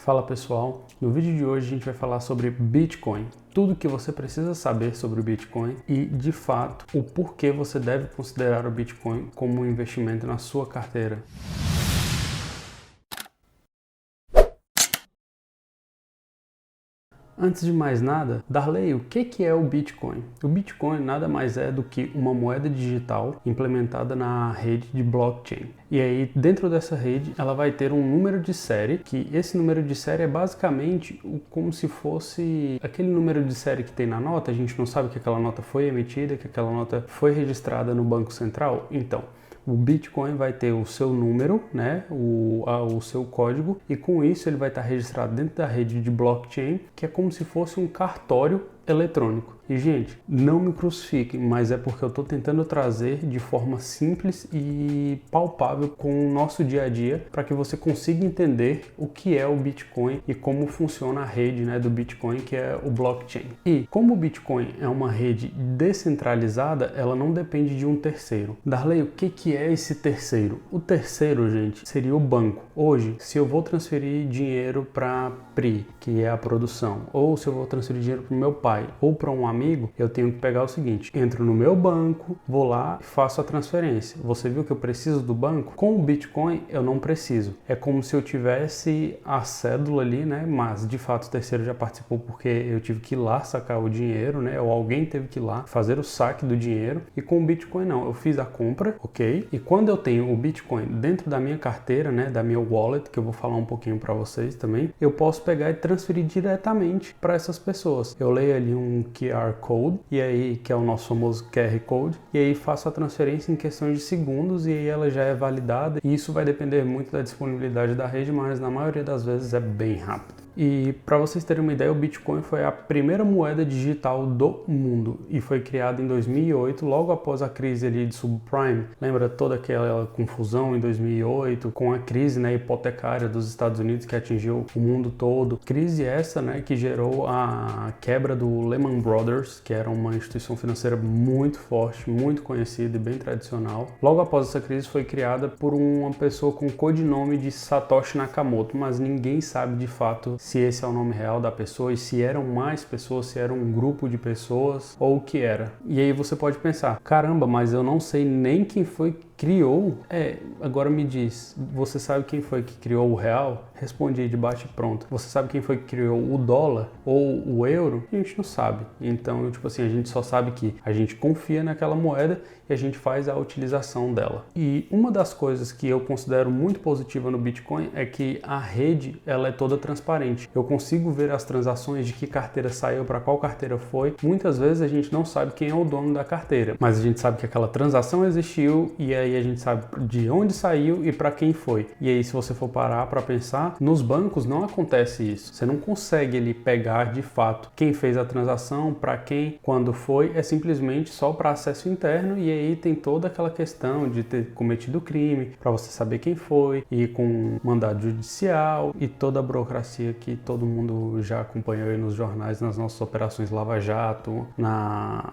Fala pessoal, no vídeo de hoje a gente vai falar sobre Bitcoin, tudo que você precisa saber sobre o Bitcoin e de fato o porquê você deve considerar o Bitcoin como um investimento na sua carteira. Antes de mais nada, Darley, o que é o Bitcoin? O Bitcoin nada mais é do que uma moeda digital implementada na rede de blockchain. E aí, dentro dessa rede, ela vai ter um número de série, que esse número de série é basicamente como se fosse aquele número de série que tem na nota. A gente não sabe que aquela nota foi emitida, que aquela nota foi registrada no Banco Central. Então, o Bitcoin vai ter o seu número, né, o seu código, e com isso ele vai estar registrado dentro da rede de blockchain, que é como se fosse um cartório eletrônico. E gente, não me crucifiquem, mas é porque eu estou tentando trazer de forma simples e palpável com o nosso dia a dia para que você consiga entender o que é o Bitcoin e como funciona a rede, né, do Bitcoin, que é o blockchain. E como o Bitcoin é uma rede descentralizada, ela não depende de um terceiro. Darley, o que é esse terceiro? O terceiro, gente, seria o banco. Hoje, se eu vou transferir dinheiro para PRI, que é a produção, ou se eu vou transferir dinheiro para o meu pai ou para um amigo, eu tenho que pegar o seguinte: entro no meu banco, vou lá e faço a transferência. Você viu que eu preciso do banco? Com o Bitcoin eu não preciso. É como se eu tivesse a cédula ali, né? Mas de fato o terceiro já participou porque eu tive que ir lá sacar o dinheiro, né? Ou alguém teve que ir lá fazer o saque do dinheiro. E com o Bitcoin não, eu fiz a compra, ok? E quando eu tenho o Bitcoin dentro da minha carteira, né? Da minha wallet, que eu vou falar um pouquinho para vocês também, eu posso pegar e transferir diretamente para essas pessoas. Eu leio ali um QR Code, e aí, que é o nosso famoso QR Code, e aí faço a transferência em questão de segundos e aí ela já é validada, e isso vai depender muito da disponibilidade da rede, mas na maioria das vezes é bem rápido. E para vocês terem uma ideia, o Bitcoin foi a primeira moeda digital do mundo e foi criada em 2008, logo após a crise ali de subprime. Lembra toda aquela confusão em 2008 com a crise, né, hipotecária dos Estados Unidos que atingiu o mundo todo? Crise essa, né, que gerou a quebra do Lehman Brothers, que era uma instituição financeira muito forte, muito conhecida e bem tradicional. Logo após essa crise foi criada por uma pessoa com o codinome de Satoshi Nakamoto, mas ninguém sabe de fato se esse é o nome real da pessoa e se eram mais pessoas, se era um grupo de pessoas ou o que era. E aí você pode pensar, caramba, mas eu não sei nem quem foi que criou. Agora me diz, você sabe quem foi que criou o real? Responde aí de bate pronto. Você sabe quem foi que criou o dólar ou o euro? A gente não sabe. Então, tipo assim, a gente só sabe que a gente confia naquela moeda e a gente faz a utilização dela. E uma das coisas que eu considero muito positiva no Bitcoin é que a rede, ela é toda transparente. Eu consigo ver as transações de que carteira saiu, para qual carteira foi. Muitas vezes a gente não sabe quem é o dono da carteira, mas a gente sabe que aquela transação existiu e aí a gente sabe de onde saiu e para quem foi. E aí, se você for parar para pensar, nos bancos não acontece isso. Você não consegue ali pegar de fato quem fez a transação, para quem, quando foi. É simplesmente só para acesso interno, e aí tem toda aquela questão de ter cometido crime para você saber quem foi, e com mandado judicial e toda a burocracia que todo mundo já acompanhou aí nos jornais, nas nossas operações Lava Jato,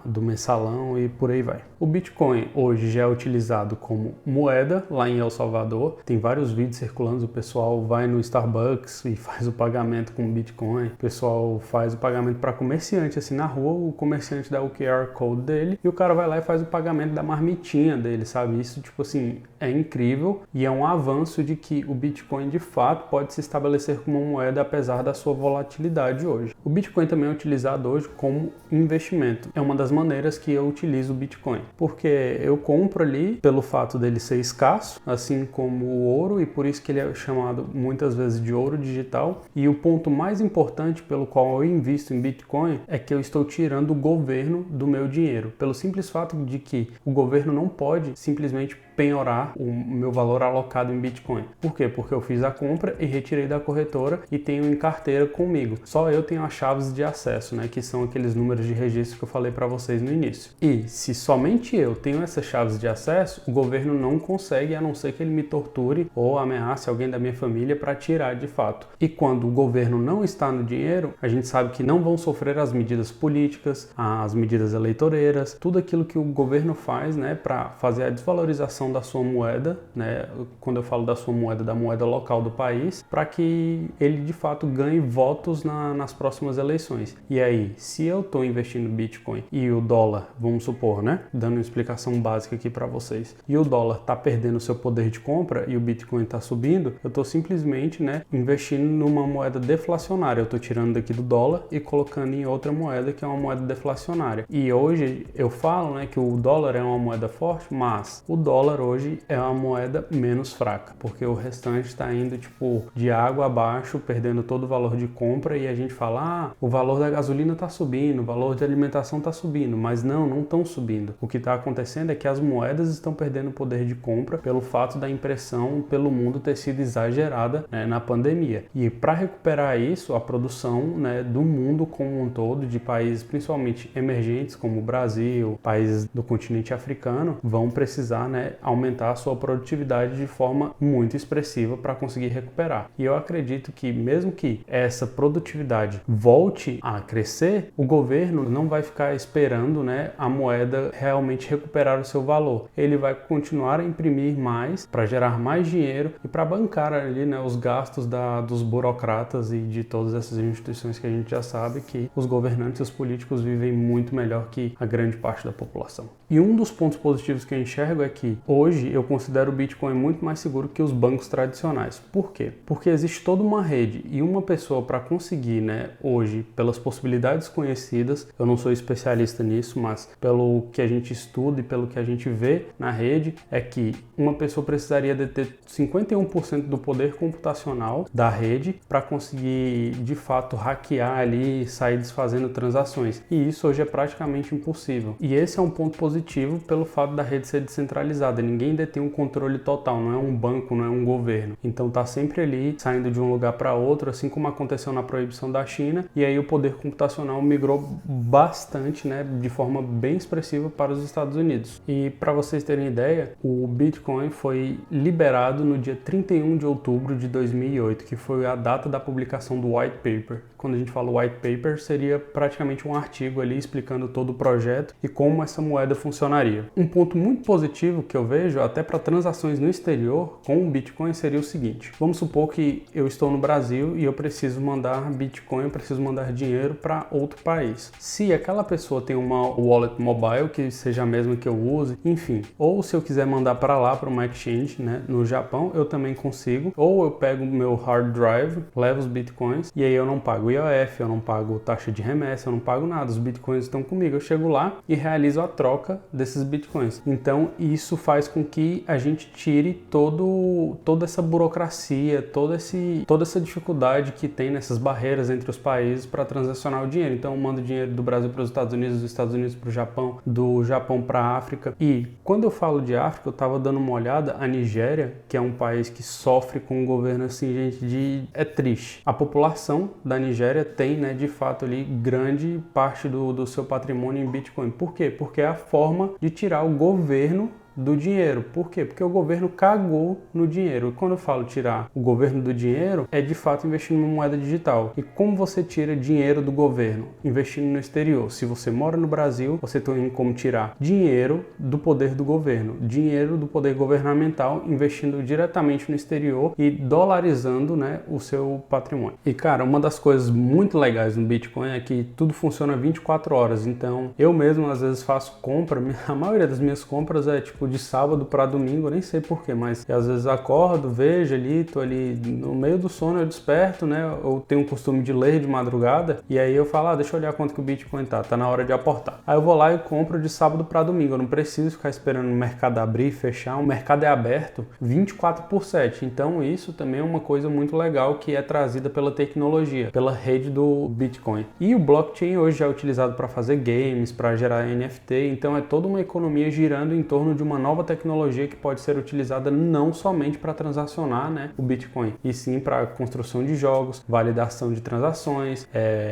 do mensalão e por aí vai. O Bitcoin hoje já é utilizado como moeda lá em El Salvador. Tem vários vídeos circulando, o pessoal vai no Starbucks e faz o pagamento com Bitcoin. O pessoal faz o pagamento para comerciante, assim, na rua, o comerciante dá o QR Code dele e o cara vai lá e faz o pagamento da marmitinha dele, sabe? Isso, tipo assim, é incrível e é um avanço de que o Bitcoin, de fato, pode se estabelecer como uma moeda apesar da sua volatilidade hoje. O Bitcoin também é utilizado hoje como investimento. É uma das maneiras que eu utilizo o Bitcoin, porque eu compro ali pelo fato dele ser escasso, assim como o ouro, e por isso que ele é chamado muitas vezes de ouro digital. E o ponto mais importante pelo qual eu invisto em Bitcoin é que eu estou tirando o governo do meu dinheiro, pelo simples fato de que o governo não pode simplesmente penhorar o meu valor alocado em Bitcoin. Por quê? Porque eu fiz a compra e retirei da corretora e tenho em carteira comigo. Só eu tenho as chaves de acesso, né, que são aqueles números de registro que eu falei para vocês no início. E se somente eu tenho essas chaves de acesso, o governo não consegue, a não ser que ele me torture ou ameace alguém da minha família para tirar de fato. E quando o governo não está no dinheiro, a gente sabe que não vão sofrer as medidas políticas, as medidas eleitoreiras, tudo aquilo que o governo faz, né, para fazer a desvalorização valorização da sua moeda, né? Quando eu falo da sua moeda, da moeda local do país, para que ele de fato ganhe votos nas próximas eleições. E aí, se eu estou investindo no Bitcoin e o dólar, vamos supor, né? Dando uma explicação básica aqui para vocês, e o dólar está perdendo seu poder de compra e o Bitcoin está subindo, eu estou simplesmente, né, investindo numa moeda deflacionária. Eu estou tirando daqui do dólar e colocando em outra moeda que é uma moeda deflacionária. E hoje eu falo, né, que o dólar é uma moeda forte, mas o dólar hoje é uma moeda menos fraca, porque o restante está indo tipo de água abaixo, perdendo todo o valor de compra, e a gente fala, o valor da gasolina está subindo, o valor de alimentação está subindo, mas não estão subindo. O que está acontecendo é que as moedas estão perdendo poder de compra pelo fato da impressão pelo mundo ter sido exagerada, né, na pandemia. E para recuperar isso, a produção, né, do mundo como um todo, de países principalmente emergentes como o Brasil, países do continente africano, vão precisar, né, aumentar a sua produtividade de forma muito expressiva para conseguir recuperar. E eu acredito que mesmo que essa produtividade volte a crescer, o governo não vai ficar esperando, né, a moeda realmente recuperar o seu valor. Ele vai continuar a imprimir mais para gerar mais dinheiro e para bancar ali, né, os gastos dos burocratas e de todas essas instituições que a gente já sabe que os governantes e os políticos vivem muito melhor que a grande parte da população. E um dos pontos positivos que eu enxergo é que hoje eu considero o Bitcoin muito mais seguro que os bancos tradicionais. Por quê? Porque existe toda uma rede e uma pessoa para conseguir, né, hoje, pelas possibilidades conhecidas, eu não sou especialista nisso, mas pelo que a gente estuda e pelo que a gente vê na rede, é que uma pessoa precisaria de ter 51% do poder computacional da rede para conseguir, de fato, hackear ali e sair desfazendo transações. E isso hoje é praticamente impossível. E esse é um ponto positivo pelo fato da rede ser descentralizada. Ninguém detém um controle total, não é um banco, não é um governo. Então tá sempre ali saindo de um lugar para outro, assim como aconteceu na proibição da China, e aí o poder computacional migrou bastante, né, de forma bem expressiva para os Estados Unidos. E para vocês terem ideia, o Bitcoin foi liberado no dia 31 de outubro de 2008, que foi a data da publicação do white paper. Quando a gente fala white paper, seria praticamente um artigo ali explicando todo o projeto e como essa moeda funcionaria. Um ponto muito positivo que eu vejo até para transações no exterior com o Bitcoin seria o seguinte: vamos supor que eu estou no Brasil e eu preciso mandar Bitcoin, eu preciso mandar dinheiro para outro país. Se aquela pessoa tem uma wallet mobile que seja a mesma que eu use, enfim, ou se eu quiser mandar para lá, para uma exchange, né, no Japão, eu também consigo, ou eu pego o meu hard drive, levo os Bitcoins e aí eu não pago IOF, eu não pago taxa de remessa, eu não pago nada, os Bitcoins estão comigo, eu chego lá e realizo a troca desses Bitcoins. Então isso faz com que a gente tire toda essa burocracia, toda essa dificuldade que tem nessas barreiras entre os países para transacionar o dinheiro. Então eu mando dinheiro do Brasil para os Estados Unidos, dos Estados Unidos para o Japão, do Japão para a África. E quando eu falo de África, eu estava dando uma olhada, a Nigéria, que é um país que sofre com um governo assim, gente, é triste. A população da Nigéria tem, né, de fato ali grande parte do seu patrimônio em Bitcoin. Por quê? Porque é a forma de tirar o governo do dinheiro. Por quê? Porque o governo cagou no dinheiro. E quando eu falo tirar o governo do dinheiro, é de fato investir numa moeda digital. E como você tira dinheiro do governo? Investindo no exterior. Se você mora no Brasil, você tem como tirar dinheiro do poder do governo, dinheiro do poder governamental, investindo diretamente no exterior e dolarizando, né, o seu patrimônio. E cara, uma das coisas muito legais no Bitcoin é que tudo funciona 24 horas. Então, eu mesmo às vezes faço compra, a maioria das minhas compras é tipo de sábado para domingo, eu nem sei porquê, mas às vezes acordo, vejo ali, tô ali no meio do sono, eu desperto, né? Eu tenho o costume de ler de madrugada e aí eu falo, deixa eu olhar quanto que o Bitcoin tá na hora de aportar. Aí eu vou lá e compro de sábado para domingo, eu não preciso ficar esperando o mercado abrir e fechar, o mercado é aberto 24/7, então isso também é uma coisa muito legal que é trazida pela tecnologia, pela rede do Bitcoin. E o blockchain hoje é utilizado para fazer games, para gerar NFT, então é toda uma economia girando em torno de uma nova tecnologia que pode ser utilizada não somente para transacionar, né, o Bitcoin, e sim para construção de jogos, validação de transações,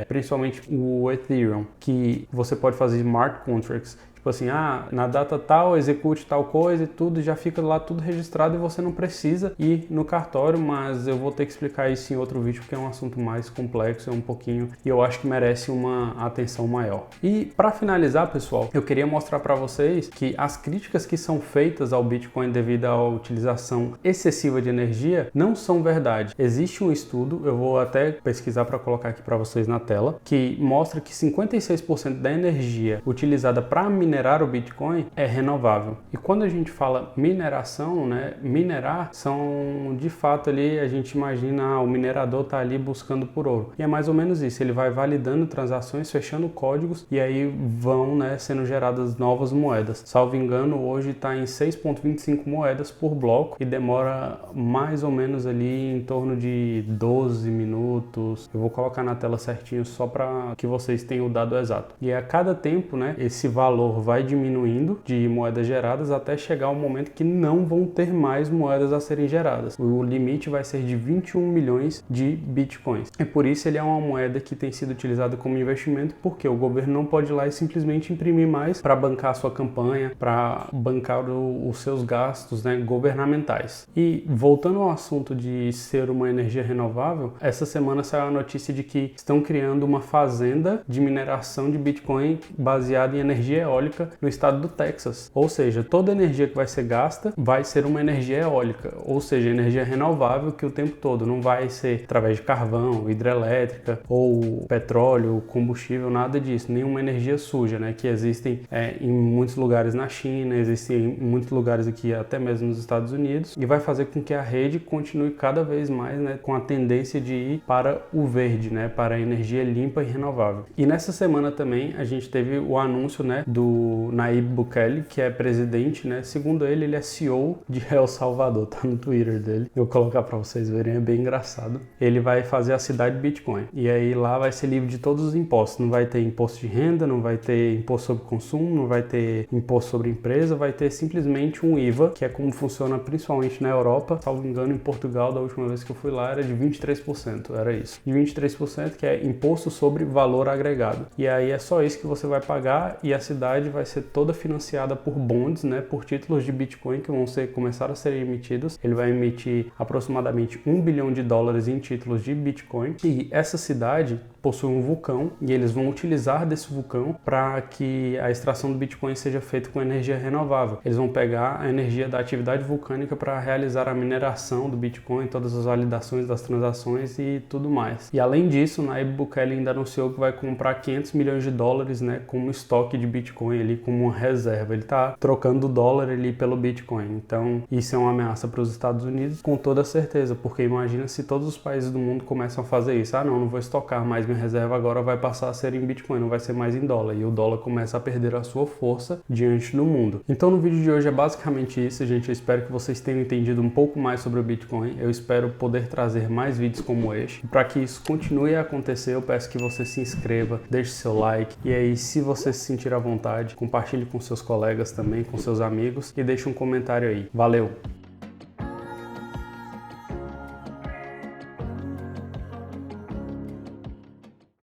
principalmente o Ethereum, que você pode fazer smart contracts Tipo assim, na data tal, execute tal coisa e tudo, já fica lá tudo registrado e você não precisa ir no cartório, mas eu vou ter que explicar isso em outro vídeo porque é um assunto mais complexo, é um pouquinho, e eu acho que merece uma atenção maior. E para finalizar, pessoal, eu queria mostrar para vocês que as críticas que são feitas ao Bitcoin devido à utilização excessiva de energia não são verdade. Existe um estudo, eu vou até pesquisar para colocar aqui para vocês na tela, que mostra que 56% da energia utilizada para minerar o Bitcoin é renovável. E quando a gente fala mineração, né, minerar são de fato ali, a gente imagina o minerador tá ali buscando por ouro. E é mais ou menos isso, ele vai validando transações, fechando códigos e aí vão, né, sendo geradas novas moedas. Salvo engano, hoje está em 6,25 moedas por bloco e demora mais ou menos ali em torno de 12 minutos. Eu vou colocar na tela certinho só para que vocês tenham o dado exato. E a cada tempo, né, esse valor vai diminuindo de moedas geradas até chegar ao momento que não vão ter mais moedas a serem geradas. O limite vai ser de 21 milhões de bitcoins. E por isso ele é uma moeda que tem sido utilizada como investimento, porque o governo não pode ir lá e simplesmente imprimir mais para bancar a sua campanha, para bancar os seus gastos, né, governamentais. E voltando ao assunto de ser uma energia renovável, essa semana saiu a notícia de que estão criando uma fazenda de mineração de Bitcoin baseada em energia eólica no estado do Texas. Ou seja, toda energia que vai ser gasta vai ser uma energia eólica, ou seja, energia renovável que o tempo todo não vai ser através de carvão, hidrelétrica ou petróleo, combustível, nada disso, nenhuma energia suja, né, que existem em muitos lugares na China, existem em muitos lugares aqui até mesmo nos Estados Unidos, e vai fazer com que a rede continue cada vez mais, né, com a tendência de ir para o verde, né, para a energia limpa e renovável. E nessa semana também a gente teve o anúncio, né, do Nayib Bukele, que é presidente, né, segundo ele, ele é CEO de El Salvador, tá no Twitter dele, eu vou colocar para vocês verem, é bem engraçado. Ele vai fazer a cidade Bitcoin, e aí lá vai ser livre de todos os impostos, não vai ter imposto de renda, não vai ter imposto sobre consumo, não vai ter imposto sobre empresa, vai ter simplesmente um IVA, que é como funciona principalmente na Europa, salvo engano em Portugal, da última vez que eu fui lá era de 23%, era isso, de 23% que é imposto sobre valor agregado, e aí é só isso que você vai pagar, e a cidade vai ser toda financiada por bonds, né, por títulos de Bitcoin que vão começar a ser emitidos. Ele vai emitir aproximadamente $1 bilhão em títulos de Bitcoin, e essa cidade possui um vulcão e eles vão utilizar desse vulcão para que a extração do Bitcoin seja feita com energia renovável. Eles vão pegar a energia da atividade vulcânica para realizar a mineração do Bitcoin, todas as validações das transações e tudo mais. E além disso, Nayib Bukele ainda anunciou que vai comprar $500 milhões, né, como estoque de Bitcoin ali, como uma reserva. Ele está trocando o dólar ali pelo Bitcoin. Então, isso é uma ameaça para os Estados Unidos, com toda certeza, porque imagina se todos os países do mundo começam a fazer isso. Não vou estocar mais minha reserva, agora vai passar a ser em Bitcoin, não vai ser mais em dólar, e o dólar começa a perder a sua força diante do mundo. Então no vídeo de hoje é basicamente isso, gente. Eu espero que vocês tenham entendido um pouco mais sobre o Bitcoin. Eu espero poder trazer mais vídeos como este. Para que isso continue a acontecer, eu peço que você se inscreva, deixe seu like, e aí se você se sentir à vontade, compartilhe com seus colegas também, com seus amigos, e deixe um comentário aí. Valeu!